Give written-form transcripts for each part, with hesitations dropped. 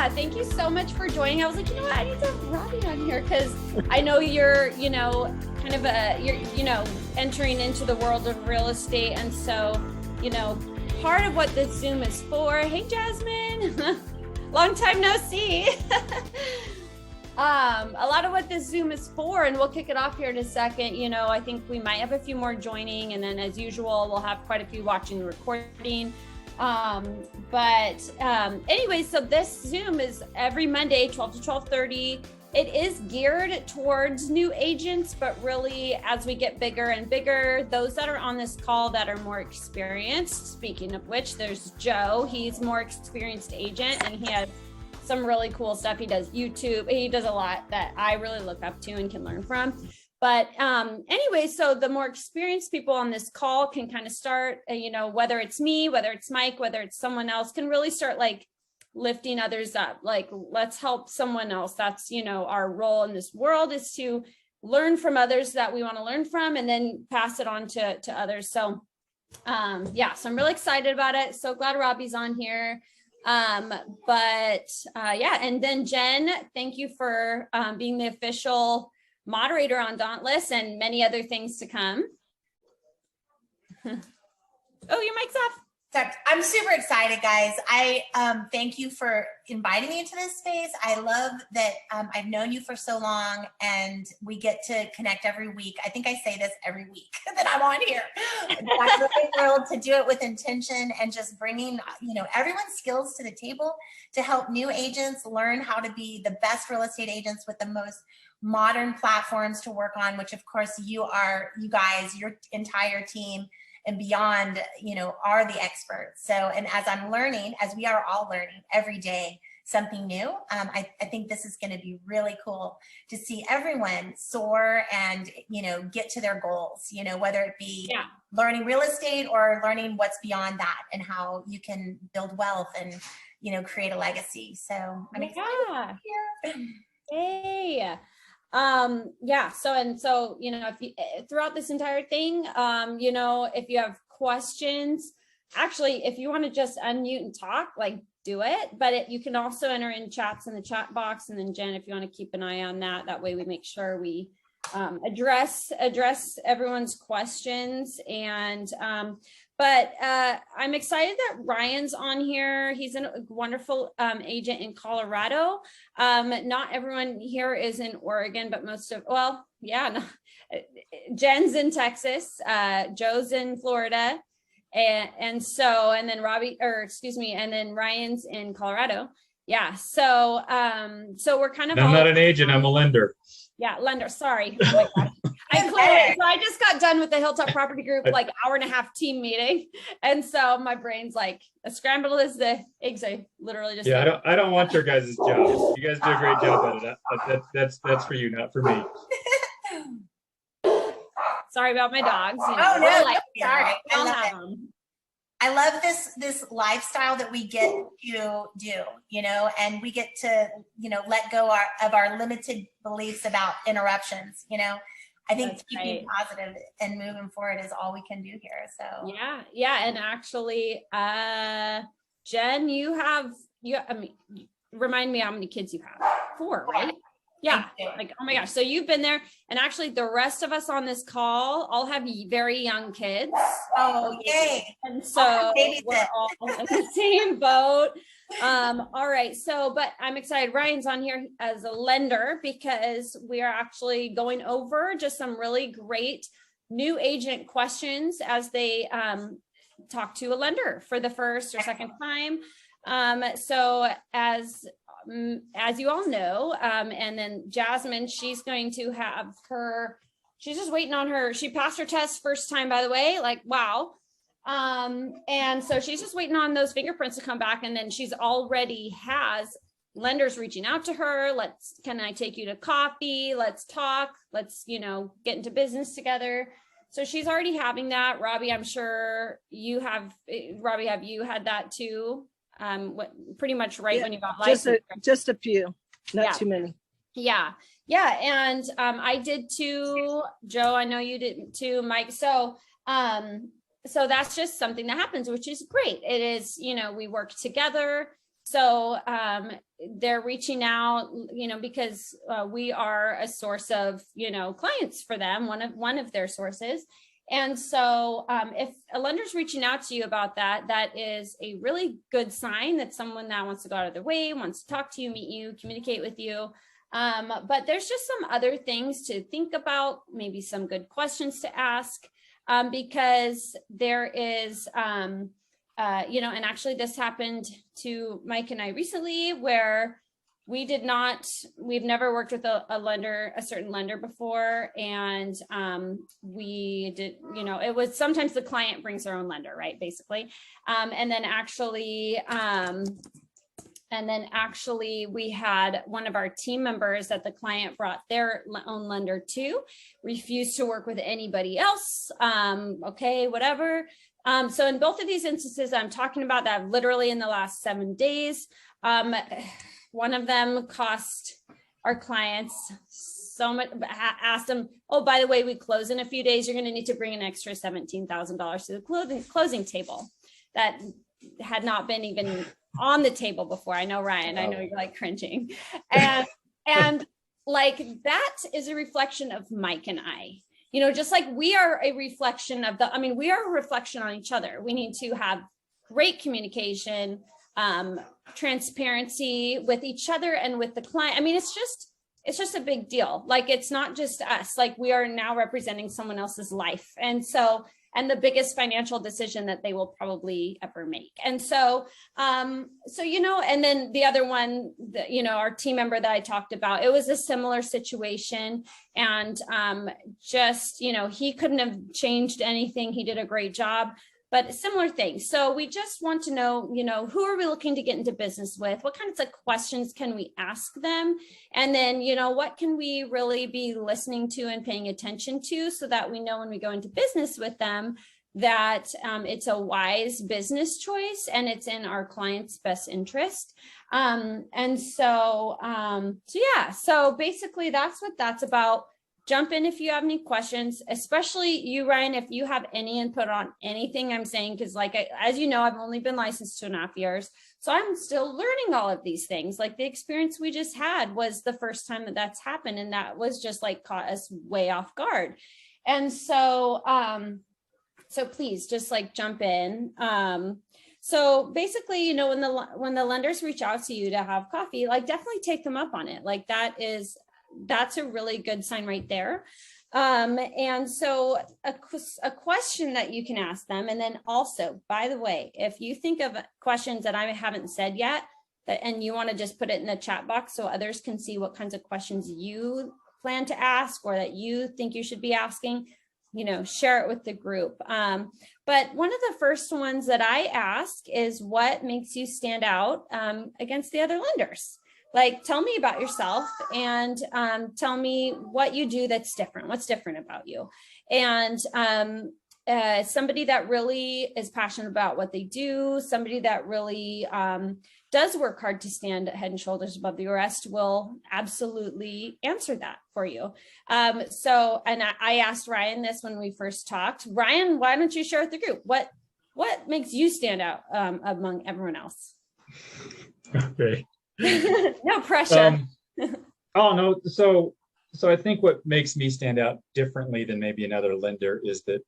Yeah, thank you so much for joining. I was like, you know what, I need to have Robbie on here because I know you're, kind of you're entering into the world of real estate. And so, part of what this Zoom is for, hey, Jasmine, long time no see. A lot of what this Zoom is for, and we'll kick it off here in a second. I think we might have a few more joining, and then as usual, we'll have quite a few watching the recording. Anyway, so this Zoom is every Monday, 12 to 12:30. It is geared towards new agents, but really as we get bigger and bigger, those that are on this call that are more experienced, speaking of which, there's Joe. He's more experienced agent and he has some really cool stuff. He does YouTube. He does a lot that I really look up to and can learn from. But anyway, so the more experienced people on this call can kind of start, whether it's me, whether it's Mike, whether it's someone else, can really start like lifting others up. Like, let's help someone else. That's, our role in this world is to learn from others that we want to learn from and then pass it on to others. So so I'm really excited about it. So glad Robbie's on here. And then Jen, thank you for being the official moderator on Dauntless and many other things to come. Oh, your mic's off. I'm super excited, guys. I thank you for inviting me into this space. I love that I've known you for so long and we get to connect every week. I think I say this every week that I'm on here. I'm really thrilled to do it with intention and just bringing, everyone's skills to the table to help new agents learn how to be the best real estate agents with the most modern platforms to work on, which of course you guys, your entire team and beyond, are the experts. So, and as I'm learning, as we are all learning every day, something new, I think this is going to be really cool to see everyone soar and, get to their goals, whether it be learning real estate or learning what's beyond that and how you can build wealth and, create a legacy. So I'm excited to be here. Hey. So if you, throughout this entire thing, if you have questions, actually, if you want to just unmute and talk, like do it, but you can also enter in chats in the chat box. And then Jen, if you want to keep an eye on that way we make sure we address everyone's questions. And I'm excited that Ryan's on here. He's a wonderful agent in Colorado. Not everyone here is in Oregon, but Jen's in Texas, Joe's in Florida, and then Ryan's in Colorado. Yeah. So we're kind of. I'm not an agent. I'm a lender. Yeah, lender. Sorry. Oh my gosh. I just got done with the Hilltop Property Group, like hour-and-a-half team meeting, and so my brain's like as scrambled as the eggs. I literally just. Yeah, I don't want your guys' jobs. You guys do a great job at it. That's for you, not for me. Sorry about my dogs. Oh no, sorry. I love this lifestyle that we get to do, and we get to, let go of our limited beliefs about interruptions, I think That's keeping positive and moving forward is all we can do here. So yeah. And actually, Jen, remind me how many kids you have. 4, right? Yeah. Like, oh my gosh. So you've been there. And actually the rest of us on this call all have very young kids. Oh, yay. And so we're all in the same boat. All right. But I'm excited. Ryan's on here as a lender because we are actually going over just some really great new agent questions as they talk to a lender for the first or second time. So as you all know, and then Jasmine, she's going to have she's just waiting on she passed her test first time, by the way, like, wow. And so she's just waiting on those fingerprints to come back. And then she's already has lenders reaching out to her. Can I take you to coffee? Let's talk. Let's, get into business together. So she's already having that. Robbie, I'm sure have you had that too? Pretty much when you got licensed. Just a few, not too many. Yeah. And I did too. Joe, I know you did too, Mike. So that's just something that happens, which is great. It is, we work together. So they're reaching out, because we are a source of, clients for them, one of their sources. And so if a lender's reaching out to you about that, that is a really good sign that someone that wants to go out of their way, wants to talk to you, meet you, communicate with you. But there's just some other things to think about, maybe some good questions to ask, because there is, and actually this happened to Mike and I recently, where we've never worked with a certain lender before. And we did, it was sometimes the client brings their own lender, right? Basically. And then actually we had one of our team members that the client brought their own lender to refuse to work with anybody else. Okay, whatever. So in both of these instances, I'm talking about that literally in the last 7 days. One of them cost our clients so much, asked them, oh, by the way, we close in a few days. You're going to need to bring an extra $17,000 to the closing table that had not been even on the table before. I know, Ryan, I know you're like cringing. And like, that is a reflection of Mike and I. Just like we are a reflection of we are a reflection on each other. We need to have great communication, transparency with each other and with the client. It's just a big deal. Like, it's not just us, like we are now representing someone else's life. And the biggest financial decision that they will probably ever make. And so, and then the other one, our team member that I talked about, it was a similar situation. And he couldn't have changed anything. He did a great job, but similar things. So we just want to know, who are we looking to get into business with? What kinds of questions can we ask them? And then, what can we really be listening to and paying attention to, so that we know when we go into business with them that it's a wise business choice and it's in our client's best interest. So basically that's what that's about. Jump in if you have any questions, especially you, Ryan, if you have any input on anything I'm saying, because as you know, I've only been licensed 2.5 years. So I'm still learning all of these things. Like, the experience we just had was the first time that that's happened. And that was just like caught us way off guard. And so, so please just like jump in. So basically, when the lenders reach out to you to have coffee, like, definitely take them up on it. Like, that's a really good sign right there. And so a question that you can ask them. And then also, by the way, if you think of questions that I haven't said yet, and you want to just put it in the chat box so others can see what kinds of questions you plan to ask or that you think you should be asking, share it with the group. But one of the first ones that I ask is, what makes you stand out against the other lenders? Like, tell me about yourself and tell me what you do that's different. What's different about you? And somebody that really is passionate about what they do, somebody that really does work hard to stand head and shoulders above the rest, will absolutely answer that for you. And I asked Ryan this when we first talked. Ryan, why don't you share with the group? What makes you stand out among everyone else? Okay. No pressure. No. So I think what makes me stand out differently than maybe another lender is that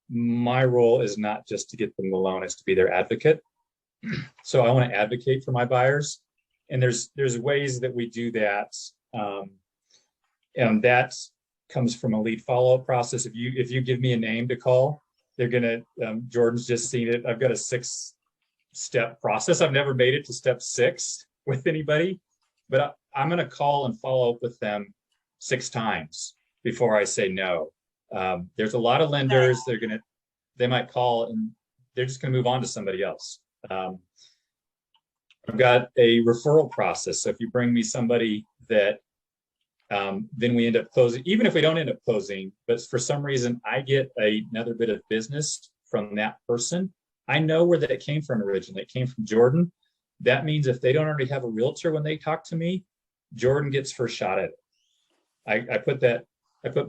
my role is not just to get them the loan, it's to be their advocate. So I want to advocate for my buyers, and there's ways that we do that, and that comes from a lead follow-up process. If you give me a name to call, they're gonna. Jordan's just seen it. I've got a 6-step process. I've never made it to step 6 with anybody, but I'm going to call and follow up with them 6 times before I say no. There's a lot of lenders, they might call and they're just going to move on to somebody else. I've got a referral process. So if you bring me somebody that then we end up closing, even if we don't end up closing, but for some reason I get another bit of business from that person, I know where that came from originally. It came from Jordan. That means if they don't already have a realtor when they talk to me, Jordan gets first shot at it. I put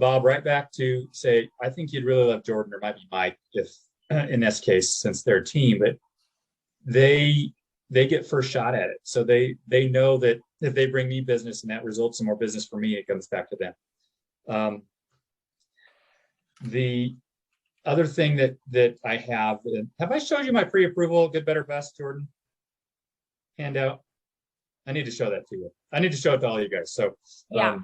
Bob right back to say, I think you'd really love Jordan, or might be Mike, if in this case, since they're a team, but they they get first shot at it. So they know that if they bring me business and that results in more business for me, it comes back to them. The other thing that I have I showed you my pre-approval good, better, best, Jordan, handout? I need to show that to you. I need to show it to all you guys. So Yeah.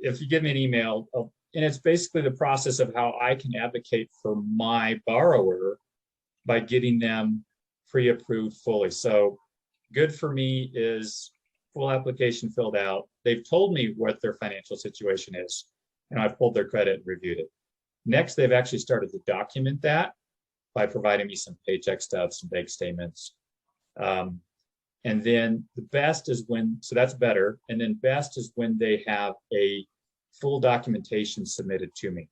If you give me an email, and it's basically the process of how I can advocate for my borrower by getting them pre-approved fully. So good for me is full application filled out. They've told me what their financial situation is, and I've pulled their credit and reviewed it. Next, they've actually started to document that by providing me some paycheck stubs, some bank statements. And then the best is so that's better. And then best is when they have a full documentation submitted to me.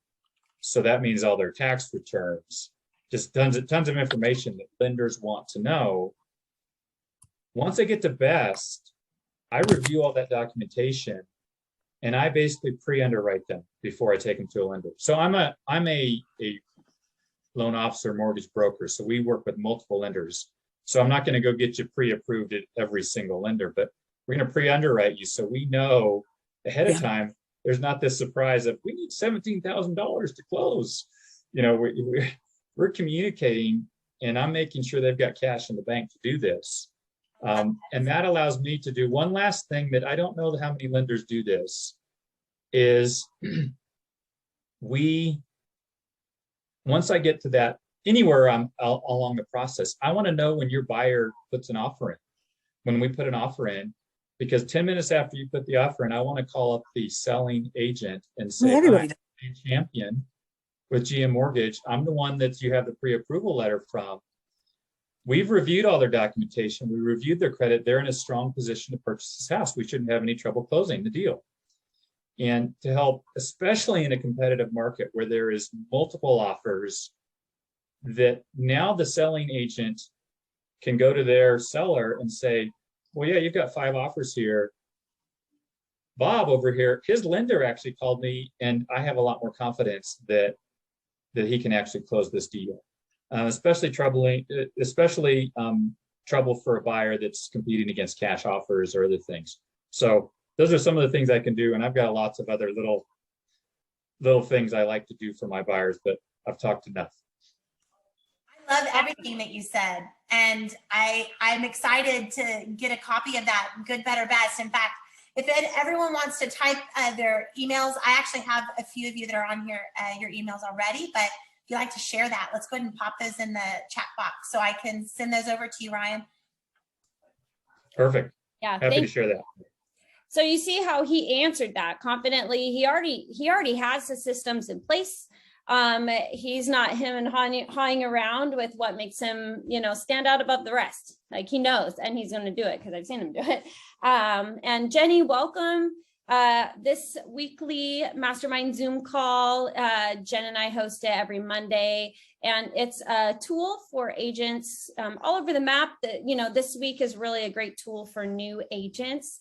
So that means all their tax returns, just tons of information that lenders want to know. Once I get to best, I review all that documentation and I basically pre-underwrite them before I take them to a lender. So I'm a loan officer, mortgage broker. So we work with multiple lenders. So I'm not going to go get you pre-approved at every single lender, but we're going to pre-underwrite you. So we know ahead of time, there's not this surprise of we need $17,000 to close. You know, we're communicating and I'm making sure they've got cash in the bank to do this. And that allows me to do one last thing that I don't know how many lenders do this is once I get to that, anywhere along the process, I want to know when your buyer puts an offer in, when we put an offer in, because 10 minutes after you put the offer in, I want to call up the selling agent and say, I'm a champion with GM Mortgage. I'm the one that you have the pre-approval letter from. We've reviewed all their documentation. We reviewed their credit. They're in a strong position to purchase this house. We shouldn't have any trouble closing the deal. And to help, especially in a competitive market where there is multiple offers, that now the selling agent can go to their seller and say, well, yeah, you've got 5 offers here. Bob over here, his lender actually called me and I have a lot more confidence that he can actually close this deal. Especially trouble for a buyer that's competing against cash offers or other things. So those are some of the things I can do. And I've got lots of other little things I like to do for my buyers, but I've talked enough. I love everything that you said. And I'm excited to get a copy of that good, better, best. In fact, if everyone wants to type their emails, I actually have a few of you that are on here, your emails already, but if you'd like to share that, let's go ahead and pop those in the chat box so I can send those over to you, Ryan. Perfect. Yeah. Happy to share that. So you see how he answered that confidently. He already has the systems in place. He's not him and hawing around with what makes him, stand out above the rest. Like he knows, and he's going to do it because I've seen him do it. And Jenny, welcome. This weekly mastermind Zoom call, Jen and I host it every Monday, and it's a tool for agents all over the map. That this week is really a great tool for new agents.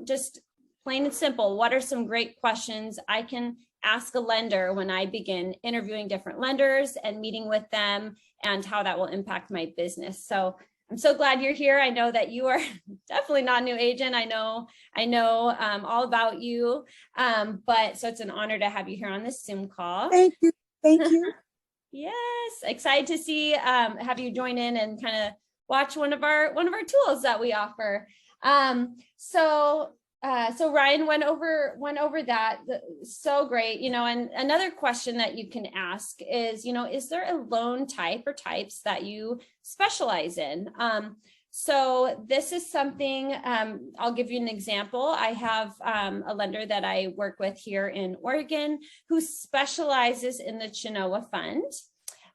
Just plain and simple. What are some great questions I can ask a lender when I begin interviewing different lenders and meeting with them, and how that will impact my business? So I'm so glad you're here. I know that you are definitely not a new agent. I know all about you. But so it's an honor to have you here on this Zoom call. Thank you. Thank you. Yes, excited to see have you join in and kind of watch one of our tools that we offer. So Ryan went over that. So great, and another question that you can ask is, is there a loan type or types that you specialize in? So this is something, I'll give you an example. I have a lender that I work with here in Oregon who specializes in the Chenoa Fund.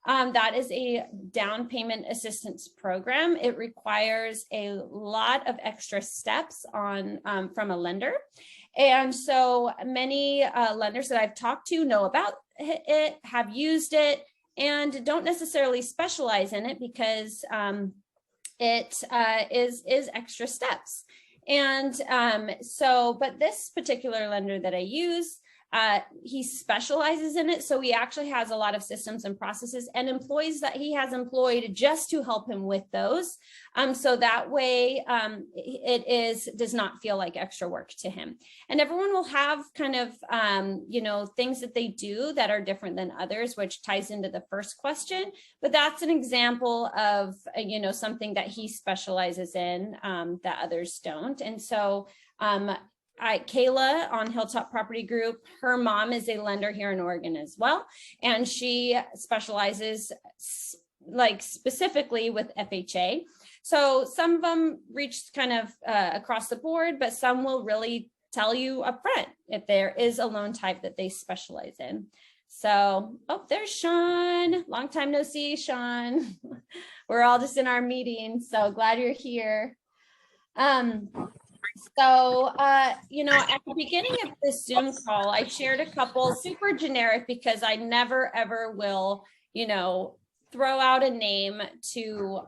That is a down payment assistance program. It requires a lot of extra steps from a lender. And so many lenders that I've talked to know about it, have used it, and don't necessarily specialize in it because it is extra steps. And but this particular lender that I use, He specializes in it. So he actually has a lot of systems and processes and employees that he has employed just to help him with those. So that way does not feel like extra work to him. And everyone will have kind of, things that they do that are different than others, which ties into the first question. But that's an example of, something that he specializes in that others don't. And so Kayla on Hilltop Property Group, her mom is a lender here in Oregon as well. And she specializes specifically with FHA. So some of them reach kind of across the board, but some will really tell you upfront if there is a loan type that they specialize in. So, there's Sean. Long time no see, Sean. We're all just in our meeting. So glad you're here. At the beginning of this Zoom call, I shared a couple super generic because I never, ever will, throw out a name to,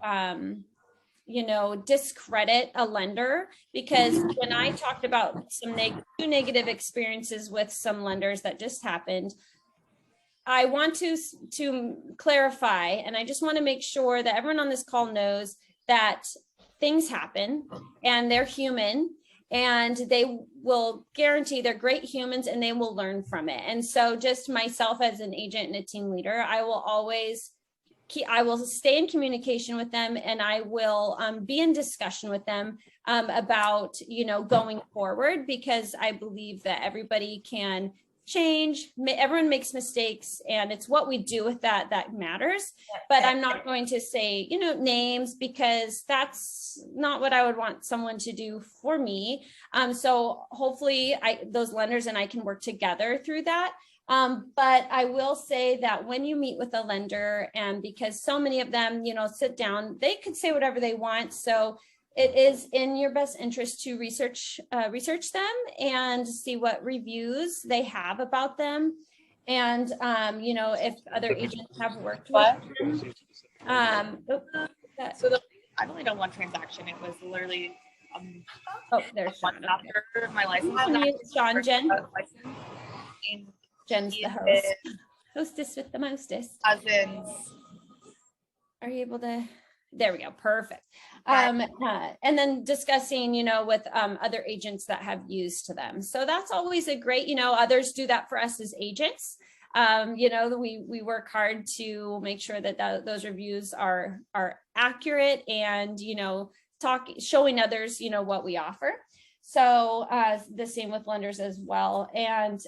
discredit a lender, because when I talked about some two negative experiences with some lenders that just happened, I want to clarify, and I just want to make sure that everyone on this call knows that things happen and they're human, and they will guarantee they're great humans and they will learn from it. And so just myself as an agent and a team leader, I will stay in communication with them, and I will be in discussion with them about, going forward, because I believe that everybody can change. Everyone makes mistakes, and it's what we do with that matters. But I'm not going to say, names, because that's not what I would want someone to do for me. So hopefully those lenders and I can work together through that. But I will say that when you meet with a lender, and because so many of them, sit down, they could say whatever they want. So it is in your best interest to research them and see what reviews they have about them. And, if other agents have worked with them. I've only done one transaction. It was literally there's Sean Sean. after my license. Sean, Jen. And Jen's the host. Hostess with the mostest. Cousins. Are you able to? There we go. Perfect. And then discussing, with other agents that have used to them. So that's always a great, others do that for us as agents. We work hard to make sure that those reviews are accurate, and, showing others, what we offer. So the same with lenders as well. And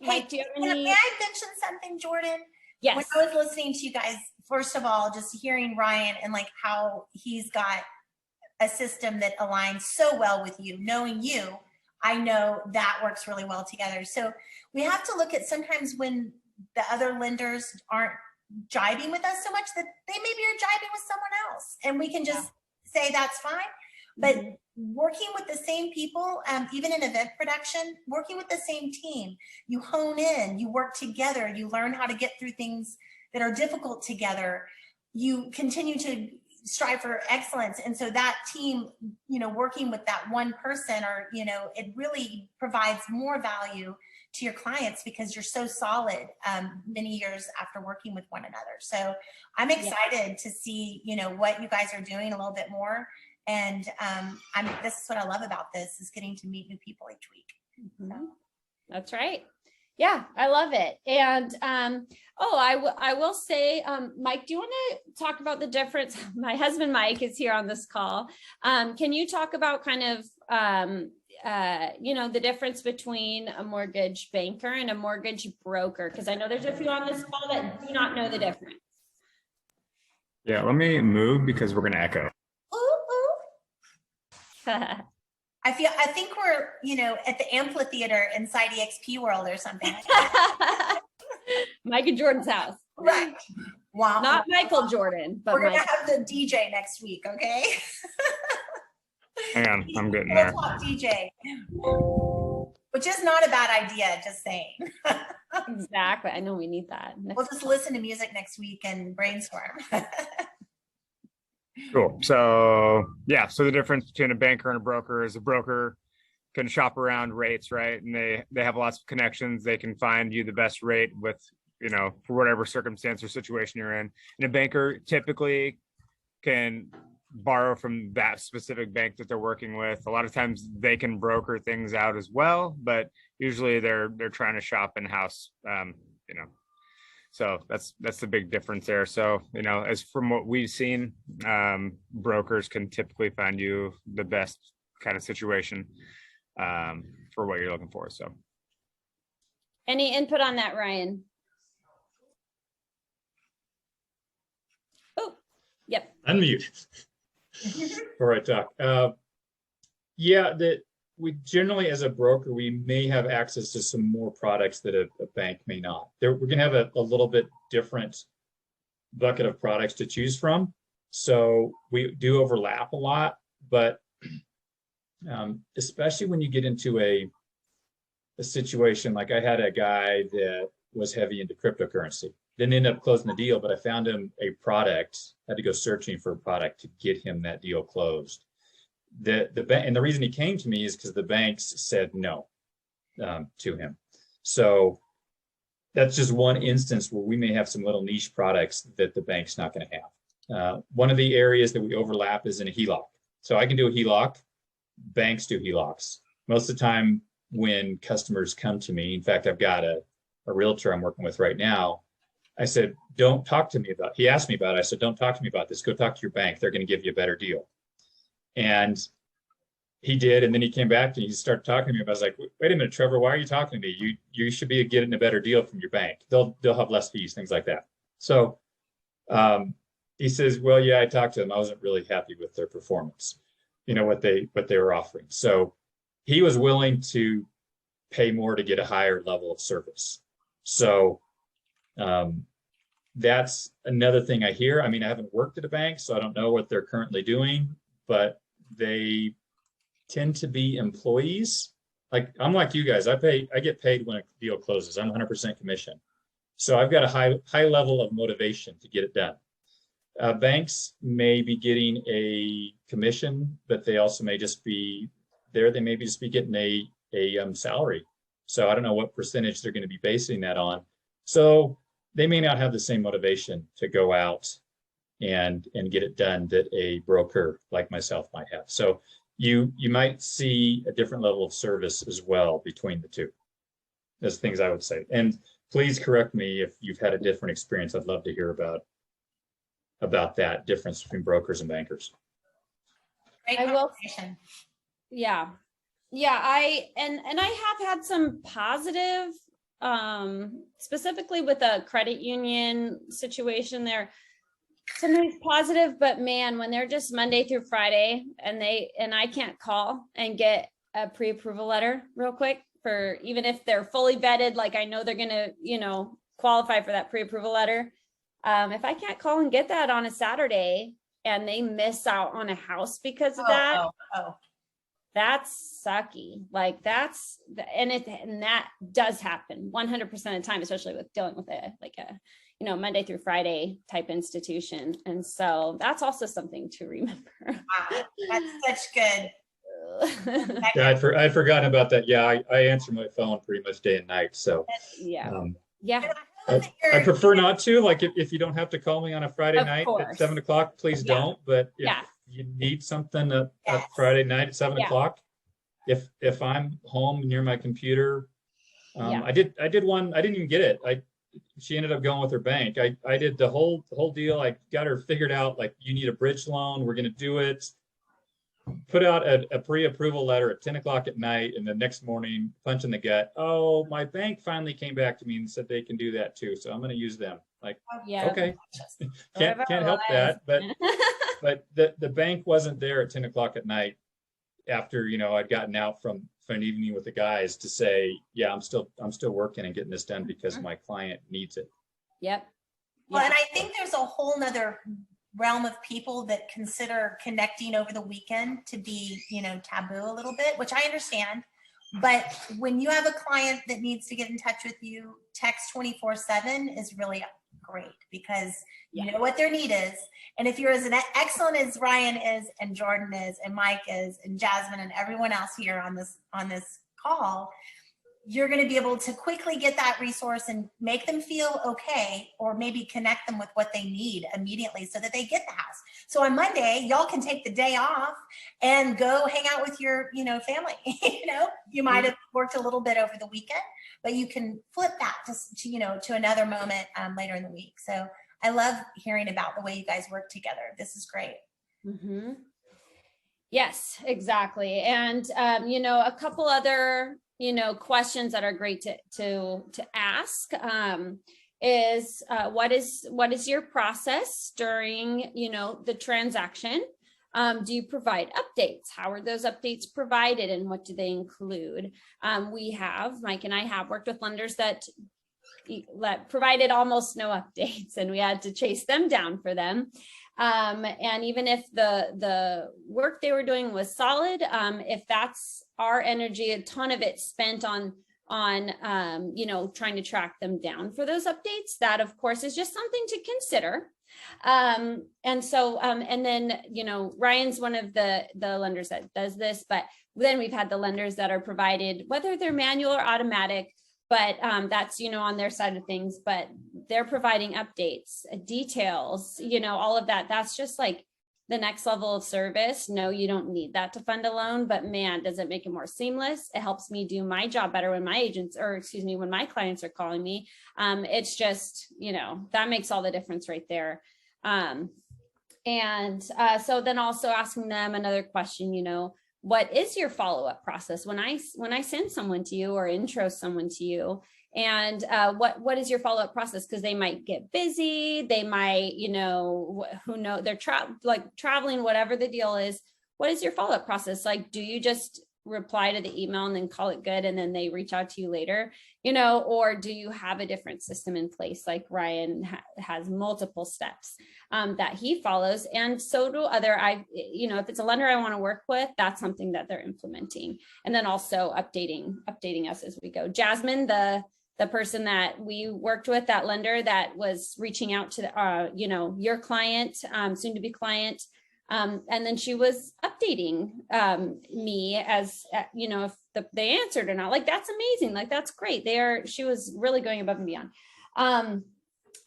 Mike, do you have any? May I mention something, Jordan? Yes. When I was listening to you guys, first of all, just hearing Ryan and how he's got a system that aligns so well with you, knowing you, I know that works really well together. So we have to look at sometimes when the other lenders aren't jibing with us so much, that they maybe are jibing with someone else, and we can just say that's fine. But working with the same people, even in event production, working with the same team, you hone in, you work together, you learn how to get through things that are difficult together. You continue to strive for excellence. And so that team, working with that one person, or, it really provides more value to your clients, because you're so solid many years after working with one another. So I'm excited to see, what you guys are doing a little bit more. And this is what I love about this, is getting to meet new people each week. So. That's right. Yeah, I love it. And I will say, Mike, do you want to talk about the difference? My husband Mike is here on this call. Can you talk about kind of the difference between a mortgage banker and a mortgage broker? Because I know there's a few on this call that do not know the difference. Yeah, let me move because we're going to echo. I think we're, at the amphitheater inside EXP World or something. Mike and Jordan's house. Right. Wow. Not Michael Jordan, but we're going to have the DJ next week, okay? Hang on, I'm getting there. DJ. Which is not a bad idea, just saying. Exactly. I know we need that. We'll just listen to music next week and brainstorm. Cool. So the difference between a banker and a broker is a broker can shop around rates, right? And they have lots of connections. They can find you the best rate with, for whatever circumstance or situation you're in. And a banker typically can borrow from that specific bank that they're working with. A lot of times they can broker things out as well, but usually they're trying to shop in-house, so that's the big difference there. So, as from what we've seen, brokers can typically find you the best kind of situation for what you're looking for. So Any input on that, Ryan? Oh, yep. Unmute before I talk. Yeah, that we generally, as a broker, we may have access to some more products that a bank may not. We're going to have a little bit different bucket of products to choose from. So we do overlap a lot, but especially when you get into a situation like I had a guy that was heavy into cryptocurrency. Didn't end up closing the deal, but I found him a product, had to go searching for a product to get him that deal closed. And the reason he came to me is because the banks said no to him. So that's just one instance where we may have some little niche products that the bank's not going to have. One of the areas that we overlap is in a HELOC. So I can do a HELOC. Banks do HELOCs. Most of the time when customers come to me, in fact, I've got a realtor I'm working with right now. I said, don't talk to me about, he asked me about it. I said, don't talk to me about this. Go talk to your bank. They're going to give you a better deal. And he did. And then he came back and he started talking to me about, I was like, wait a minute, Trevor, why are you talking to me? You should be getting a better deal from your bank. They'll have less fees, things like that. So he says, well, yeah, I talked to them. I wasn't really happy with their performance, what they were offering. So he was willing to pay more to get a higher level of service. So that's another thing I hear. I mean, I haven't worked at a bank, so I don't know what they're currently doing, but they tend to be employees. Like I'm like you guys, I get paid when a deal closes. I'm 100% commission. So I've got a high level of motivation to get it done. Banks may be getting a commission, but they also may just be there. They may just be getting a salary. So I don't know what percentage they're going to be basing that on. So they may not have the same motivation to go out and get it done that a broker like myself might have. So you might see a different level of service as well between the two. That's things I would say. And please correct me if you've had a different experience. I'd love to hear about that difference between brokers and bankers. Great I will. conversation. Yeah. I have had some positive, specifically with a credit union situation there. Sometimes positive, but man, when they're just Monday through Friday and I can't call and get a pre-approval letter real quick for, even if they're fully vetted, like I know they're going to, qualify for that pre-approval letter. If I can't call and get that on a Saturday and they miss out on a house because of that, that's sucky. Like that does happen 100% of the time, especially with dealing with a Monday through Friday type institution. And so that's also something to remember. Wow, that's such good. Yeah, I'd forgotten about that. Yeah, I answer my phone pretty much day and night. So yeah. I prefer not to. Like if you don't have to call me on a Friday night at 7 o'clock, please don't. But if you need something at Friday night at 7 o'clock, if I'm home near my computer, I did one. I didn't even get it. She ended up going with her bank. I did the whole deal. I got her figured out. Like, you need a bridge loan. We're going to do it. Put out a pre-approval letter at 10 o'clock at night, and the next morning, punch in the gut. Oh, my bank finally came back to me and said they can do that too. So I'm going to use them. Like, okay, can't help that. But the bank wasn't there at 10 o'clock at night after I'd gotten out from an evening with the guys to say, yeah, I'm still working and getting this done because my client needs it. Yep. Well, and I think there's a whole nother realm of people that consider connecting over the weekend to be, taboo a little bit, which I understand. But when you have a client that needs to get in touch with you, text 24/7 is really great, because because you know what their need is. And if you're as excellent as Ryan is, and Jordan is, and Mike is, and Jasmine, and everyone else here on this call, you're going to be able to quickly get that resource and make them feel okay, or maybe connect them with what they need immediately so that they get the house. So on Monday, y'all can take the day off and go hang out with your, family. You might have worked a little bit over the weekend, but you can flip that to another moment later in the week. So I love hearing about the way you guys work together. This is great. Mm-hmm. Yes, exactly. And, a couple other, questions that are great to ask is what is your process during, the transaction? Do you provide updates? How are those updates provided, and what do they include? Mike and I have worked with lenders that provided almost no updates, and we had to chase them down for them. And even if the work they were doing was solid, if that's our energy, a ton of it spent on trying to track them down for those updates, that of course is just something to consider. And then, Ryan's one of the lenders that does this, but then we've had the lenders that are provided, whether they're manual or automatic, but that's, on their side of things, but they're providing updates, details, all of that. That's just like the next level of service. No, you don't need that to fund a loan, but man, does it make it more seamless. It helps me do my job better when when my clients are calling me. It's just, that makes all the difference right there. So then also asking them another question, what is your follow-up process when I send someone to you or intro someone to you? And what is your follow-up process? Because they might get busy, they might, they're traveling, whatever the deal is. What is your follow-up process? Like, do you just reply to the email and then call it good and then they reach out to you later, or do you have a different system in place? Like Ryan has multiple steps that he follows, and so do if it's a lender I want to work with, that's something that they're implementing. And then also updating us as we go. Jasmine, the person that we worked with, that lender that was reaching out to your client, soon to be client, and then she was updating me as if they answered or not. Like, that's amazing. Like, that's great. She was really going above and beyond.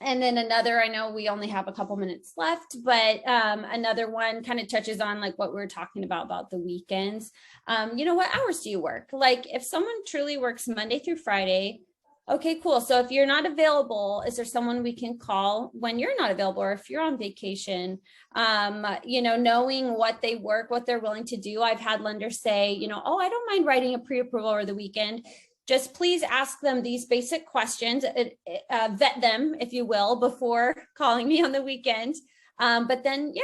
And then another, I know we only have a couple minutes left, but another one kind of touches on like what we were talking about the weekends. What hours do you work? Like, if someone truly works Monday through Friday, okay, cool. So if you're not available, is there someone we can call when you're not available, or if you're on vacation? Knowing what they work, what they're willing to do. I've had lenders say, oh, I don't mind writing a pre-approval over the weekend. Just please ask them these basic questions, vet them, if you will, before calling me on the weekend. But then,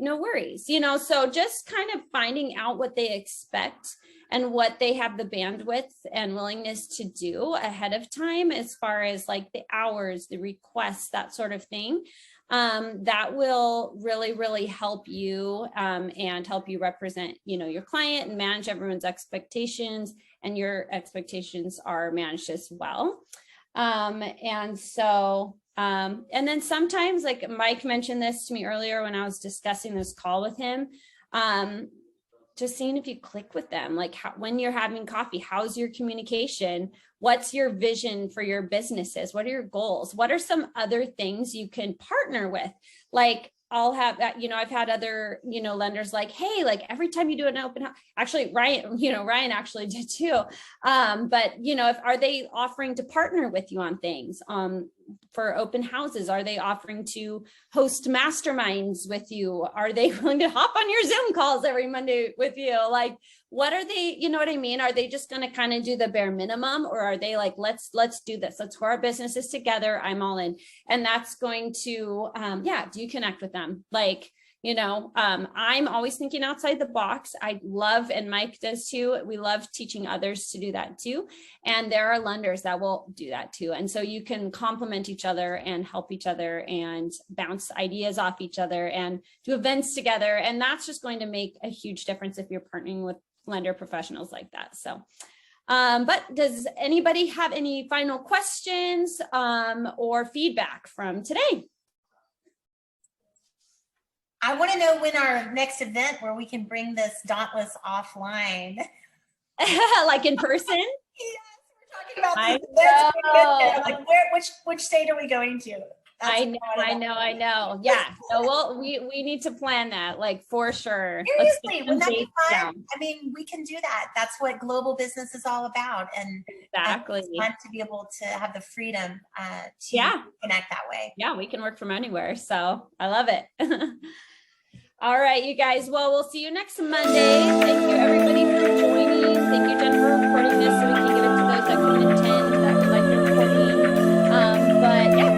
no worries, so just kind of finding out what they expect and what they have the bandwidth and willingness to do ahead of time, as far as like the hours, the requests, that sort of thing. That will really, really help you and help you represent, your client and manage everyone's expectations, and your expectations are managed as well. And then sometimes, like Mike mentioned this to me earlier when I was discussing this call with him, just seeing if you click with them, like when you're having coffee, how's your communication? What's your vision for your businesses? What are your goals? What are some other things you can partner with? Like, I'll have that, I've had other, lenders like, hey, like every time you do an open house, actually Ryan actually did too. But are they offering to partner with you on things for open houses? Are they offering to host masterminds with you? Are they willing to hop on your Zoom calls every Monday with you? Like, what are they, you know what I mean? Are they just going to kind of do the bare minimum, or are they like, let's do this. Let's grow our businesses together. I'm all in. And that's going to, do you connect with them? Like, I'm always thinking outside the box. I love, and Mike does too. We love teaching others to do that too. And there are lenders that will do that too. And so you can complement each other and help each other and bounce ideas off each other and do events together. And that's just going to make a huge difference if you're partnering with lender professionals like that. So, but does anybody have any final questions or feedback from today? I want to know when our next event where we can bring this Dauntless offline. Like in person? Yes, we're talking about I this event. know. Like which state are we going to? That's I what know, wanna I know. Yeah. So we need to plan that, like, for sure. Let's get Seriously, some wouldn't that be dates fun? down. I mean, we can do that. That's what global business is all about. And Exactly. it's fun to be able to have the freedom to Yeah. connect that way. Yeah, we can work from anywhere. So I love it. All right, you guys. Well, we'll see you next Monday. Thank you, everybody, for joining. Thank you, Jen, for recording this so we can give it to those that couldn't attend that would like the recording. But yeah,